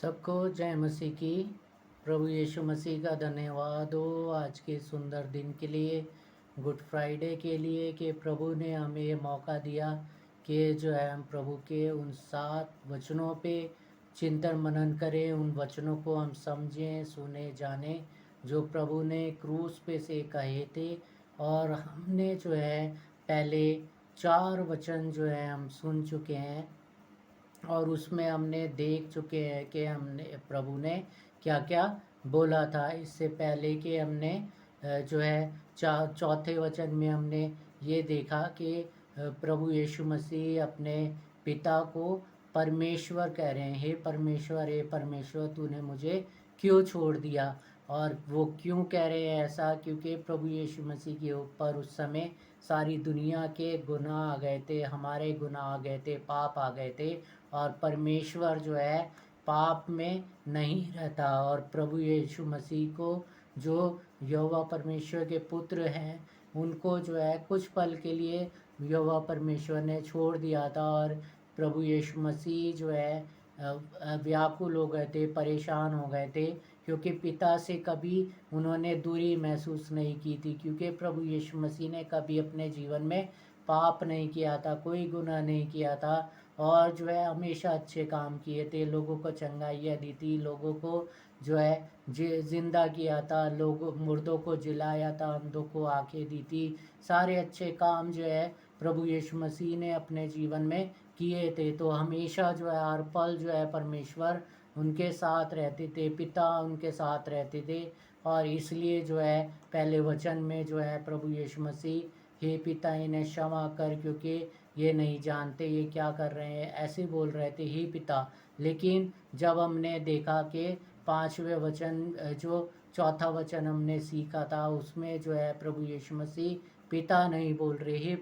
सबको जय मसीह की। प्रभु यीशु मसीह का धन्यवाद हो आज के सुंदर दिन के लिए, गुड फ्राइडे के लिए कि प्रभु ने हमें ये मौका दिया कि जो है हम प्रभु के उन 7 वचनों पे चिंतन मनन करें, उन वचनों को हम समझें, सुने, जानें जो प्रभु ने क्रूस पे से कहे थे। और हमने जो है पहले 4 वचन जो है हम सुन चुके हैं और उसमें हमने देख चुके हैं कि हमने प्रभु ने क्या क्या बोला था। इससे पहले कि हमने जो है चौथे वचन में हमने ये देखा कि प्रभु यीशु मसीह अपने पिता को परमेश्वर कह रहे हैं, हे परमेश्वर तूने मुझे क्यों छोड़ दिया। और वो क्यों कह रहे हैं ऐसा, क्योंकि प्रभु यीशु मसीह के ऊपर उस समय सारी दुनिया के गुनाह आ गए थे, हमारे गुनाह आ गए थे, पाप आ गए थे। और परमेश्वर जो है पाप में नहीं रहता। और प्रभु यीशु मसीह को जो यहोवा परमेश्वर के पुत्र हैं उनको जो है कुछ पल के लिए यहोवा परमेश्वर ने छोड़ दिया था। और प्रभु यीशु मसीह जो है व्याकुल हो गए थे, परेशान हो गए थे, क्योंकि पिता से कभी उन्होंने दूरी महसूस नहीं की थी, क्योंकि प्रभु यीशु मसीह ने कभी अपने जीवन में पाप नहीं किया था, कोई गुनाह नहीं किया था। और जो है हमेशा अच्छे काम किए थे, लोगों को चंगाइयाँ दी थी, लोगों को जो है जिंदा किया था, लोगों मुर्दों को जिलाया था, अंधों को आंखें दी थी। सारे अच्छे काम जो है प्रभु यीशु मसीह ने अपने जीवन में किए थे। तो हमेशा जो है हर पल जो है परमेश्वर उनके साथ रहते थे, पिता उनके साथ रहते थे। और इसलिए जो है पहले वचन में जो है प्रभु यीशु मसीह, हे पिता इन्हें क्षमा कर क्योंकि ये नहीं जानते ये क्या कर रहे हैं, ऐसे बोल रहे थे, हे पिता। लेकिन जब हमने देखा कि 5वें वचन जो चौथा वचन हमने सीखा था उसमें जो है प्रभु यीशु मसीह पिता नहीं बोल रहे, हे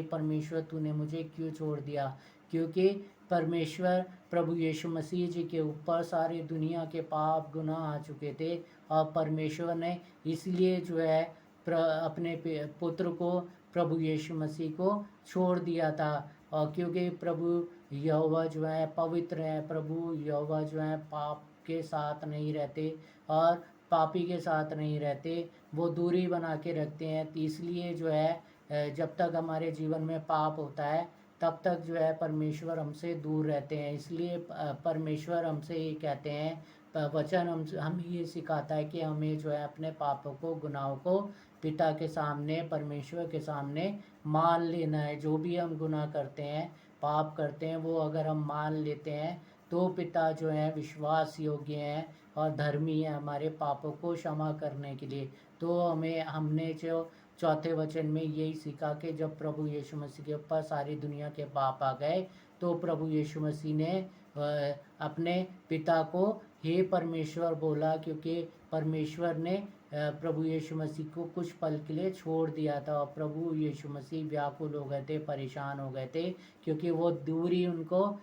परमेश्वर तूने मुझे क्यों छोड़ दिया। क्योंकि परमेश्वर प्रभु यीशु मसीह जी के ऊपर सारी दुनिया के पाप गुनाह आ चुके थे। और परमेश्वर ने इसलिए जो है अपने पुत्र को प्रभु यीशु मसीह को छोड़ दिया था। और क्योंकि प्रभु यहोवा जो है पवित्र है, प्रभु यहोवा जो है पाप के साथ नहीं रहते और पापी के साथ नहीं रहते, वो दूरी बना के रखते हैं। तो इसलिए जो है जब तक हमारे जीवन में पाप होता है तब तक जो है परमेश्वर हमसे दूर रहते हैं। इसलिए परमेश्वर हमसे ये कहते हैं, वचन हम ये सिखाता है कि हमें जो है अपने पापों को, गुनाहों को पिता के सामने, परमेश्वर के सामने मान लेना है। जो भी हम गुनाह करते हैं, पाप करते हैं, वो अगर हम मान लेते हैं तो पिता जो है विश्वास योग्य हैं और धर्मी है हमारे पापों को क्षमा करने के लिए। तो हमने जो चौथे वचन में यही सीखा कि जब प्रभु यीशु मसीह के ऊपर सारी दुनिया के पाप आ गए तो प्रभु यीशु मसीह ने अपने पिता को हे परमेश्वर बोला, क्योंकि परमेश्वर ने प्रभु यीशु मसीह को कुछ पल के लिए छोड़ दिया था। और प्रभु यीशु मसीह व्याकुल हो गए थे, परेशान हो गए थे, क्योंकि वो दूरी उनको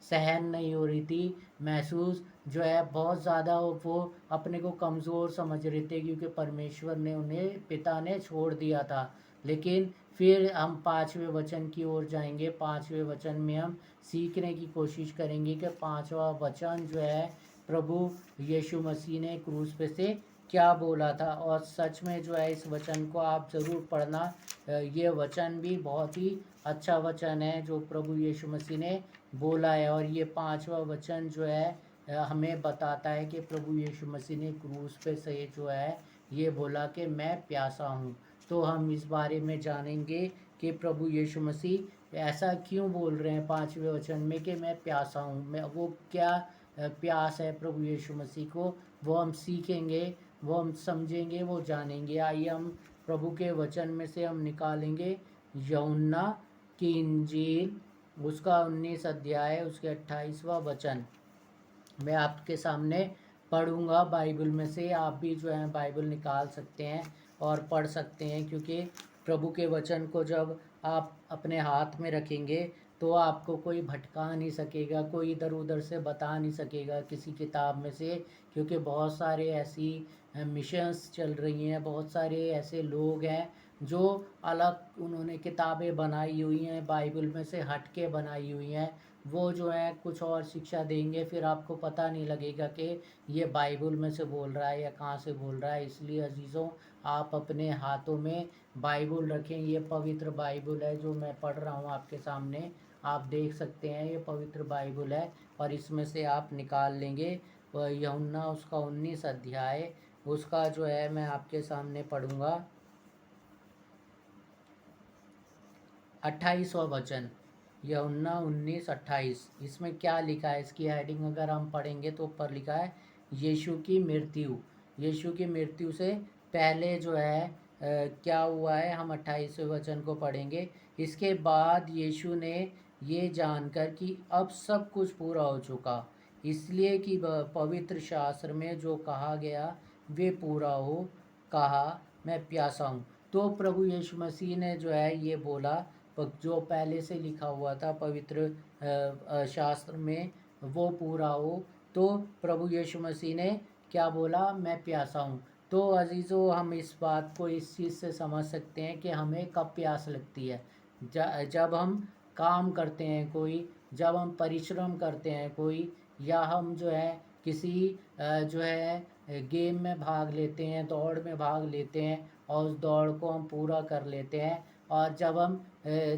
सहन नहीं हो रही थी महसूस। जो है बहुत ज़्यादा वो अपने को कमज़ोर समझ रहे थे, क्योंकि परमेश्वर ने उन्हें, पिता ने छोड़ दिया था। लेकिन फिर हम 5वें वचन की ओर जाएंगे। 5वें वचन में हम सीखने की कोशिश करेंगे कि 5वां वचन जो है प्रभु यीशु मसीह ने क्रूस पे से क्या बोला था। और सच में जो है इस वचन को आप ज़रूर पढ़ना। ये वचन भी बहुत ही अच्छा वचन है जो प्रभु यीशु मसीह ने बोला है। और ये 5वां वचन जो है हमें बताता है कि प्रभु यीशु मसीह ने क्रूस पे से जो है ये बोला कि मैं प्यासा हूँ। तो हम इस बारे में जानेंगे कि प्रभु यीशु मसीह ऐसा क्यों बोल रहे हैं 5वें वचन में कि मैं प्यासा हूँ। मैं वो क्या प्यास है प्रभु यीशु मसीह को, वो हम सीखेंगे, वो हम समझेंगे, वो जानेंगे। आइए हम प्रभु के वचन में से हम निकालेंगे यूहन्ना की इंजील उसका 19 अध्याय उसके 28वां वचन। मैं आपके सामने पढ़ूंगा बाइबल में से। आप भी जो है बाइबल निकाल सकते हैं और पढ़ सकते हैं, क्योंकि प्रभु के वचन को जब आप अपने हाथ में रखेंगे तो आपको कोई भटका नहीं सकेगा, कोई इधर उधर से बता नहीं सकेगा किसी किताब में से। क्योंकि बहुत सारे ऐसी मिशंस चल रही हैं, बहुत सारे ऐसे लोग हैं जो अलग उन्होंने किताबें बनाई हुई हैं, बाइबल में से हट के बनाई हुई हैं। वो जो है कुछ और शिक्षा देंगे, फिर आपको पता नहीं लगेगा कि ये बाइबल में से बोल रहा है या कहाँ से बोल रहा है। इसलिए अजीज़ों, आप अपने हाथों में बाइबल रखें। ये पवित्र बाइबल है जो मैं पढ़ रहा हूँ आपके सामने, आप देख सकते हैं, ये पवित्र बाइबल है। और इसमें से आप निकाल लेंगे यूहन्ना उसका 19 अध्याय, उसका जो है मैं आपके सामने पढ़ूंगा 28वां वचन, यूहन्ना 19:28। इसमें क्या लिखा है, इसकी हेडिंग अगर हम पढ़ेंगे तो ऊपर लिखा है यीशु की मृत्यु। यीशु की मृत्यु से पहले जो है क्या हुआ है, हम 28वें वचन को पढ़ेंगे। इसके बाद यीशु ने ये जानकर कि अब सब कुछ पूरा हो चुका, इसलिए कि पवित्र शास्त्र में जो कहा गया वे पूरा हो, कहा मैं प्यासा हूँ। तो प्रभु यीशु मसीह ने जो है ये बोला, जो पहले से लिखा हुआ था पवित्र शास्त्र में, वो पूरा हो। तो प्रभु यीशु मसीह ने क्या बोला, मैं प्यासा हूँ। तो अजीज़ों, हम इस बात को इस चीज़ से समझ सकते हैं कि हमें कब प्यास लगती है। जब हम काम करते हैं कोई, जब हम परिश्रम करते हैं कोई, या हम जो है किसी जो है गेम में भाग लेते हैं, दौड़ में भाग लेते हैं और उस दौड़ को हम पूरा कर लेते हैं। और जब हम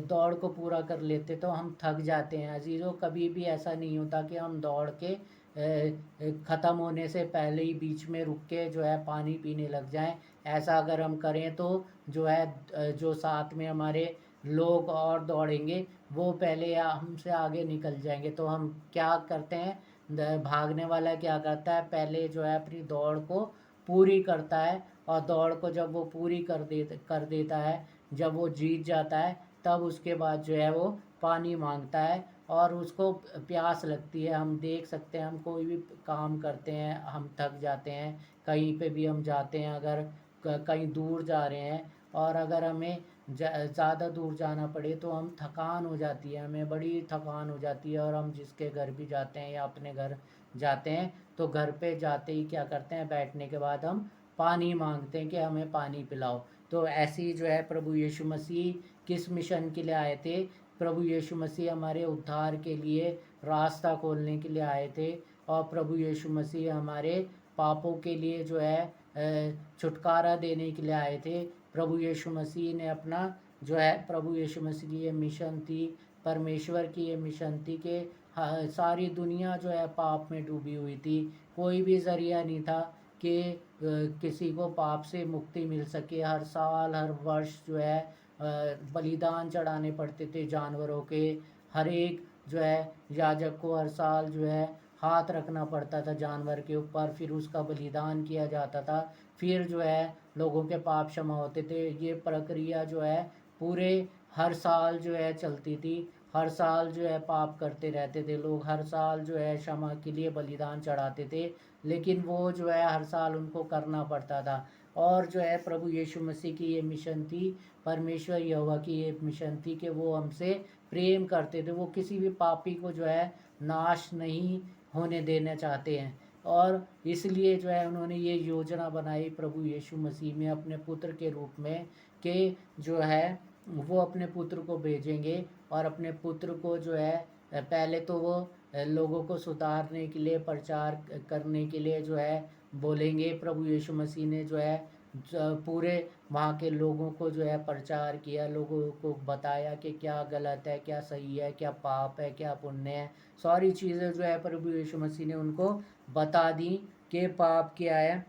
दौड़ को पूरा कर लेते तो हम थक जाते हैं। अजीज़ों, कभी भी ऐसा नहीं होता कि हम दौड़ के ख़त्म होने से पहले ही बीच में रुक के जो है पानी पीने लग जाएं। ऐसा अगर हम करें तो जो है जो साथ में हमारे लोग और दौड़ेंगे वो पहले या हमसे आगे निकल जाएंगे। तो हम क्या करते हैं, भागने वाला क्या करता है, पहले जो है अपनी दौड़ को पूरी करता है, और दौड़ को जब वो पूरी कर देता है, जब वो जीत जाता है, तब उसके बाद जो है वो पानी मांगता है और उसको प्यास लगती है। हम देख सकते हैं, हम कोई भी काम करते हैं, हम थक जाते हैं, कहीं पे भी हम जाते हैं, अगर कहीं दूर जा रहे हैं और अगर हमें ज़्यादा दूर जाना पड़े तो हम थकान हो जाती है, हमें बड़ी थकान हो जाती है। और हम जिसके घर भी जाते हैं या अपने घर जाते हैं तो घर पे जाते ही क्या करते हैं, बैठने के बाद हम पानी मांगते हैं कि हमें पानी पिलाओ। तो ऐसे ही जो है प्रभु यीशु मसीह किस मिशन के लिए आए थे, प्रभु यीशु मसीह हमारे उद्धार के लिए रास्ता खोलने के लिए आए थे। और प्रभु यीशु मसीह हमारे पापों के लिए जो है छुटकारा देने के लिए आए थे। प्रभु यीशु मसीह ने अपना जो है, प्रभु यीशु मसीह की ये मिशन थी, परमेश्वर की ये मिशन थी कि सारी दुनिया जो है पाप में डूबी हुई थी। कोई भी ज़रिया नहीं था कि किसी को पाप से मुक्ति मिल सके। हर साल हर वर्ष जो है बलिदान चढ़ाने पड़ते थे जानवरों के। हर एक जो है याजक को हर साल जो है हाथ रखना पड़ता था जानवर के ऊपर, फिर उसका बलिदान किया जाता था, फिर जो है लोगों के पाप क्षमा होते थे। ये प्रक्रिया जो है पूरे हर साल जो है चलती थी। हर साल जो है पाप करते रहते थे लोग, हर साल जो है क्षमा के लिए बलिदान चढ़ाते थे, लेकिन वो जो है हर साल उनको करना पड़ता था। और जो है प्रभु यीशु मसीह की ये मिशन थी, परमेश्वर यहोवा की ये मिशन थी कि वो हमसे प्रेम करते थे। वो किसी भी पापी को जो है नाश नहीं होने देना चाहते हैं। और इसलिए जो है उन्होंने ये योजना बनाई प्रभु यीशु मसीह में अपने पुत्र के रूप में, कि जो है वो अपने पुत्र को भेजेंगे और अपने पुत्र को जो है पहले तो वो लोगों को सुधारने के लिए, प्रचार करने के लिए जो है बोलेंगे। प्रभु यीशु मसीह ने जो है पूरे वहाँ के लोगों को जो है प्रचार किया, लोगों को बताया कि क्या गलत है, क्या सही है, क्या पाप है, क्या पुण्य है। सारी चीज़ें जो है प्रभु यीशु मसीह ने उनको बता दी कि पाप क्या है।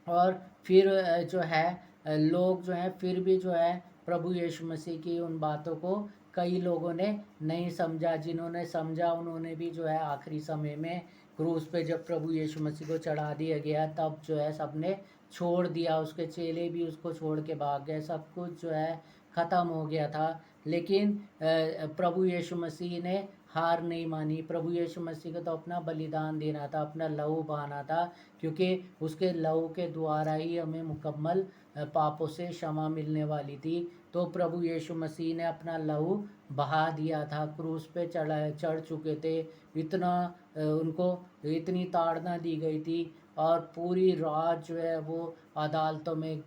और फिर जो है लोग जो हैं फिर भी जो है प्रभु यीशु मसीह की उन बातों को कई लोगों ने नहीं समझा। जिन्होंने समझा उन्होंने भी जो है आखिरी समय में क्रूस पे जब प्रभु यीशु मसीह को चढ़ा दिया गया, तब जो है सबने छोड़ दिया, उसके चेले भी उसको छोड़ के भाग गए, सब कुछ जो है ख़त्म हो गया था। लेकिन प्रभु यीशु मसीह ने हार नहीं मानी। प्रभु यीशु मसीह को तो अपना बलिदान देना था, अपना लहू बहाना था, क्योंकि उसके लहू के द्वारा ही हमें मुकम्मल पापों से क्षमा मिलने वाली थी। तो प्रभु यीशु मसीह ने अपना लहू बहा दिया था, क्रूस पे चढ़ चुके थे। इतना उनको इतनी ताड़ना दी गई थी, और पूरी रात जो है वो अदालतों में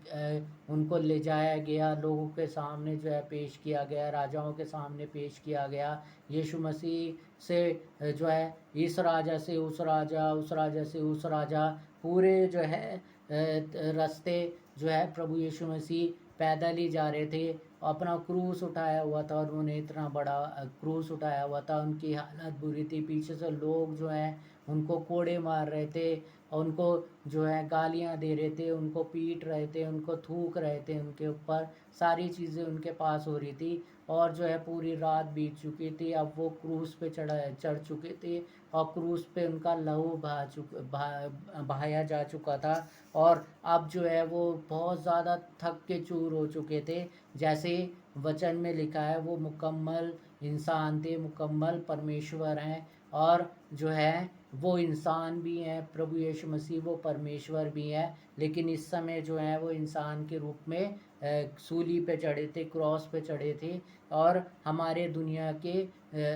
उनको ले जाया गया, लोगों के सामने जो है पेश किया गया, राजाओं के सामने पेश किया गया। यीशु मसीह से जो है इस राजा से उस राजा, उस राजा से उस राजा, पूरे जो है रास्ते जो है प्रभु यीशु मसीह पैदल ही जा रहे थे। अपना क्रूस उठाया हुआ था, और उन्होंने इतना बड़ा क्रूस उठाया हुआ था, उनकी हालत बुरी थी। पीछे से लोग जो हैं उनको कोड़े मार रहे थे, उनको जो है गालियां दे रहे थे, उनको पीट रहे थे, उनको थूक रहे थे, उनके ऊपर सारी चीज़ें उनके पास हो रही थी। और जो है पूरी रात बीत चुकी थी, अब वो क्रूस पे चढ़ चुके थे, और क्रूस पे उनका लहू बहाया जा चुका था। और अब जो है वो बहुत ज़्यादा थक के चूर हो चुके थे। जैसे वचन में लिखा है, वो मुकम्मल इंसान थे, मुकम्मल परमेश्वर हैं, और जो है वो इंसान भी हैं। प्रभु यीशु मसीह वो परमेश्वर भी हैं, लेकिन इस समय जो है वो इंसान के रूप में सूली पे चढ़े थे, क्रॉस पे चढ़े थे, और हमारे दुनिया के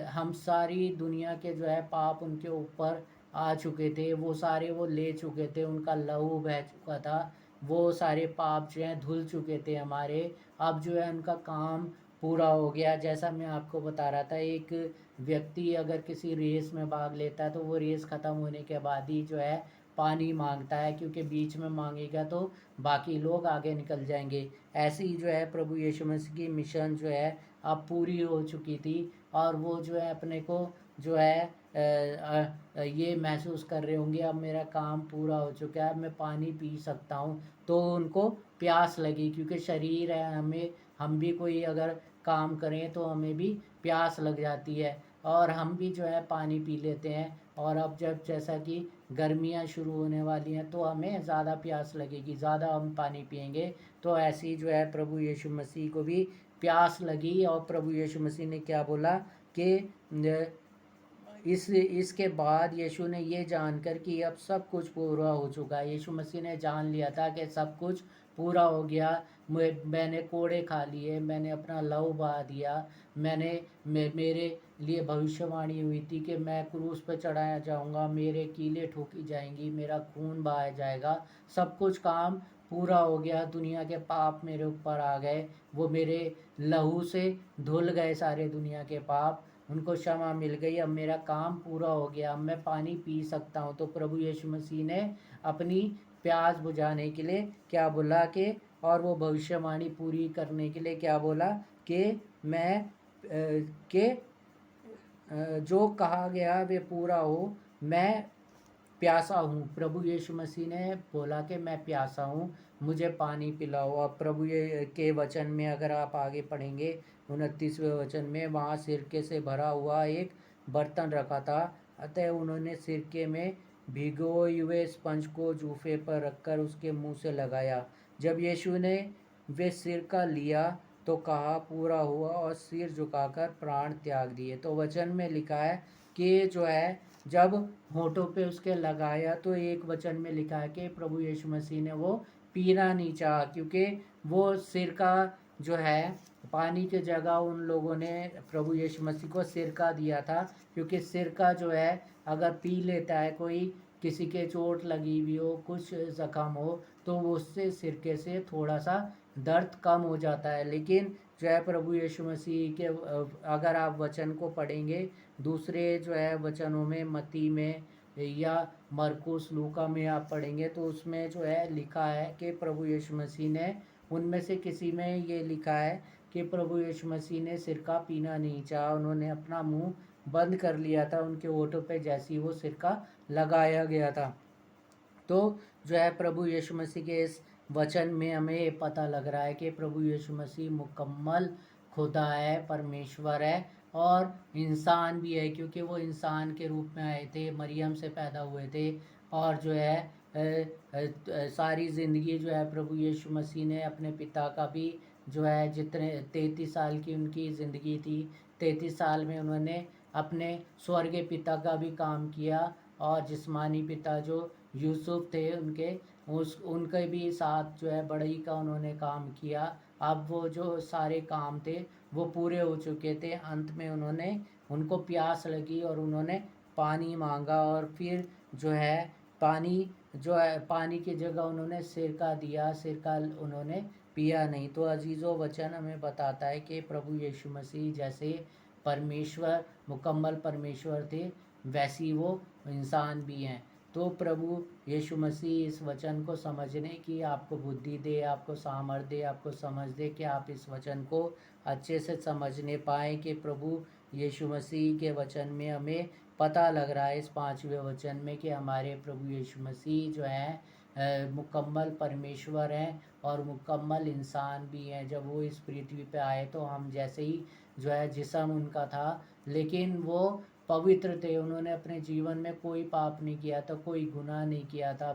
हम सारी दुनिया के जो है पाप उनके ऊपर आ चुके थे, वो सारे वो ले चुके थे, उनका लहू बह चुका था, वो सारे पाप जो हैं धुल चुके थे हमारे। अब जो है उनका काम पूरा हो गया। जैसा मैं आपको बता रहा था, एक व्यक्ति अगर किसी रेस में भाग लेता है तो वो रेस ख़त्म होने के बाद ही जो है पानी मांगता है, क्योंकि बीच में मांगेगा तो बाकी लोग आगे निकल जाएंगे। ऐसे ही जो है प्रभु यीशु मसीह की मिशन जो है अब पूरी हो चुकी थी, और वो जो है अपने को जो है ये महसूस कर रहे होंगे, अब मेरा काम पूरा हो चुका है, अब मैं पानी पी सकता हूँ। तो उनको प्यास लगी, क्योंकि शरीर है, हमें हम भी कोई अगर काम करें तो हमें भी प्यास लग जाती है, और हम भी जो है पानी पी लेते हैं। और अब जब जैसा कि गर्मियाँ शुरू होने वाली हैं तो हमें ज़्यादा प्यास लगेगी, ज़्यादा हम पानी पिएंगे। तो ऐसे ही जो है प्रभु यीशु मसीह को भी प्यास लगी, और प्रभु यीशु मसीह ने क्या बोला कि इसके बाद यीशु ने ये जानकर कि अब सब कुछ पूरा हो चुका है, यीशु मसीह ने जान लिया था कि सब कुछ पूरा हो गया। मैंने कोड़े खा लिए, मैंने अपना लहू बहा दिया, मेरे लिए भविष्यवाणी हुई थी कि मैं क्रूस पर चढ़ाया जाऊंगा, मेरे कीलें ठोकी जाएंगी, मेरा खून बहाया जाएगा। सब कुछ काम पूरा हो गया, दुनिया के पाप मेरे ऊपर आ गए, वो मेरे लहू से धुल गए सारे दुनिया के पाप, उनको क्षमा मिल गई। अब मेरा काम पूरा हो गया, अब मैं पानी पी सकता हूँ। तो प्रभु यीशु मसीह ने अपनी प्यास बुझाने के लिए क्या बोला कि, और वो भविष्यवाणी पूरी करने के लिए क्या बोला कि मैं कि जो कहा गया वे पूरा हो, मैं प्यासा हूँ। प्रभु यीशु मसीह ने बोला कि मैं प्यासा हूँ, मुझे पानी पिलाओ। अब प्रभु ये के वचन में अगर आप आगे पढ़ेंगे 29वें वचन में, वहाँ सिरके से भरा हुआ एक बर्तन रखा था, अतः उन्होंने सिरके में भिगोए हुए स्पंज को जूफे पर रखकर उसके मुंह से लगाया। जब यीशु ने वे सिरका लिया तो कहा पूरा हुआ, और सिर झुकाकर प्राण त्याग दिए। तो वचन में लिखा है कि जो है जब होठों पे उसके लगाया, तो एक वचन में लिखा है कि प्रभु यीशु मसीह ने वो पीना नहीं चाहा, क्योंकि वो सिरका जो है पानी की जगह उन लोगों ने प्रभु यीशु मसीह को सिरका दिया था। क्योंकि सिरका जो है अगर पी लेता है कोई, किसी के चोट लगी हुई हो, कुछ ज़ख्म हो, तो उससे सिरके से थोड़ा सा दर्द कम हो जाता है। लेकिन जो है प्रभु यीशु मसीह के अगर आप वचन को पढ़ेंगे दूसरे जो है वचनों में, मत्ती में या मरकुस लूका में आप पढ़ेंगे, तो उसमें जो है लिखा है कि प्रभु यीशु मसीह ने, उनमें से किसी में ये लिखा है कि प्रभु यीशु मसीह ने सिरका पीना नहीं चाहा, उन्होंने अपना मुंह बंद कर लिया था उनके होठों पे जैसे ही वो सिरका लगाया गया था। तो जो है प्रभु यीशु मसीह के इस वचन में हमें ये पता लग रहा है कि प्रभु यीशु मसीह मुकम्मल खुदा है, परमेश्वर है, और इंसान भी है, क्योंकि वो इंसान के रूप में आए थे, मरियम से पैदा हुए थे। और जो है सारी ज़िंदगी जो है प्रभु यीशु मसीह ने अपने पिता का भी जो है, जितने 33 साल की उनकी ज़िंदगी थी, 33 साल में उन्होंने अपने स्वर्गीय पिता का भी काम किया, और जिस्मानी पिता जो यूसुफ थे उनके भी साथ जो है बड़ई का उन्होंने काम किया। अब वो जो सारे काम थे वो पूरे हो चुके थे, अंत में उनको प्यास लगी और उन्होंने पानी मांगा और फिर जो है पानी की जगह उन्होंने सिरका दिया, सिरका उन्होंने पिया नहीं। तो अजीज़ों वचन हमें बताता है कि प्रभु यीशु मसीह जैसे परमेश्वर, मुकम्मल परमेश्वर थे, वैसी वो इंसान भी हैं। तो प्रभु यीशु मसीह इस वचन को समझने की आपको बुद्धि दे, आपको सामर्थ्य दे, आपको समझ दे कि आप इस वचन को अच्छे से समझने पाएँ कि प्रभु यीशु मसीह के वचन में हमें पता लग रहा है इस 5वें वचन में कि हमारे प्रभु यीशु मसीह जो हैं मुकम्मल परमेश्वर हैं और मुकम्मल इंसान भी हैं। जब वो इस पृथ्वी पे आए तो हम जैसे ही जो है जिस्म उनका था, लेकिन वो पवित्र थे, उन्होंने अपने जीवन में कोई पाप नहीं किया था, कोई गुनाह नहीं किया था,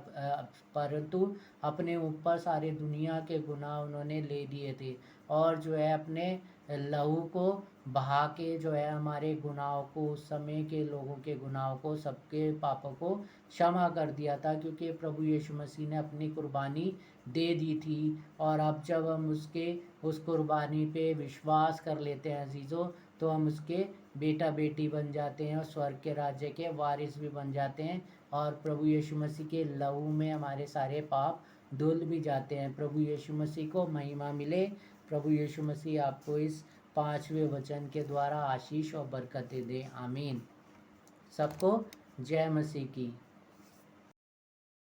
परंतु अपने ऊपर सारे दुनिया के गुनाह उन्होंने ले लिए थे और जो है अपने लहू को बहा के जो है हमारे गुनाहों को, उस समय के लोगों के गुनाहों को, सबके पापों को क्षमा कर दिया था, क्योंकि प्रभु यीशु मसीह ने अपनी कुर्बानी दे दी थी। और अब जब हम उस कुर्बानी पे विश्वास कर लेते हैं अजीज़ों, तो हम उसके बेटा बेटी बन जाते हैं और स्वर्ग के राज्य के वारिस भी बन जाते हैं और प्रभु यीशु मसीह के लहू में हमारे सारे पाप धुल भी जाते हैं। प्रभु यीशु मसीह को महिमा मिले। प्रभु यीशु मसीह आपको इस 5वें वचन के द्वारा आशीष और बरकतें दे। आमीन। सबको जय मसीह की।